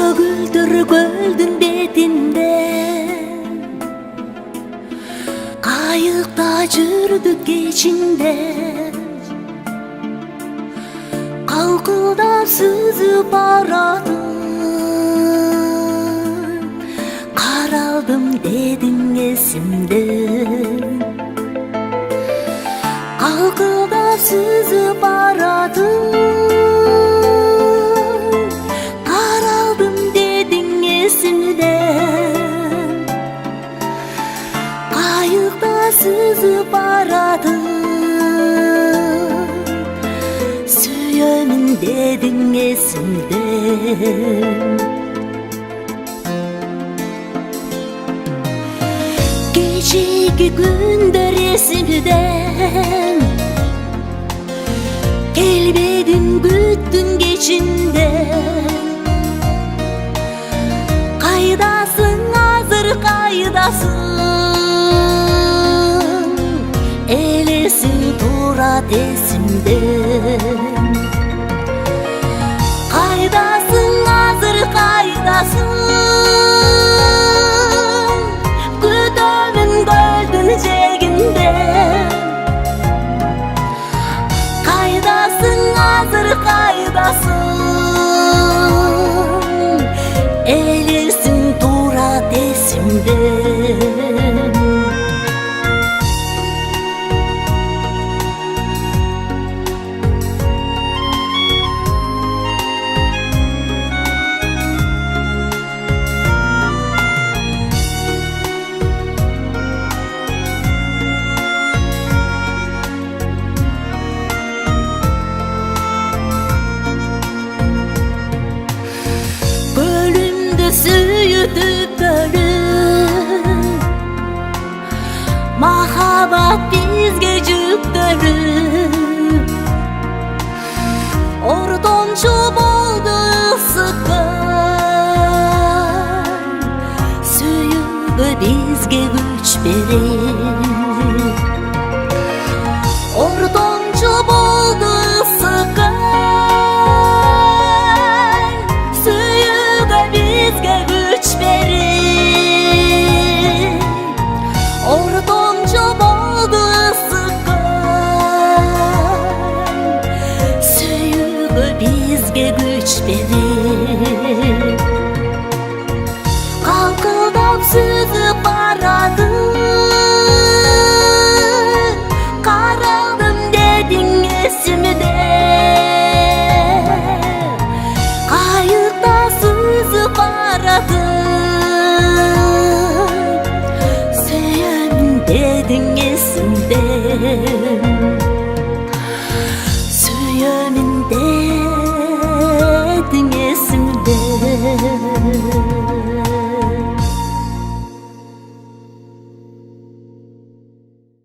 Kөгілдір көлдің бетінде қайықта жүрдік кешінде, қалқылдап сүзіп барады. Қаралдым дедің есімде, қалқылдап сүзіп барады. Қаралдым дедің есімде, қайықта сүзіп барады. Сүйемін дедің есімде. Кешегі күндер есімден, келбедің күттің кешінде. Қайдасың азыр қайдасың, елесің тұрат есімде. Қайдасың азыр қайдасың, күтөмүн көлдүн жээгинде. Қайдасың азыр қайдасың, элесиң турат эсимде. Сүйүтүп бөлүп, махаббат бизге жүктөлүп, ортомчу болду ысыккан, сүйүүгө бизге күч берип. Ортомчу болду ысыккан, bizge güç verir. Ortamcı oldu ısıkan, suyuğu bizge güç verir. Kalkıldap süzüp baradı, karaldım dedin esimde.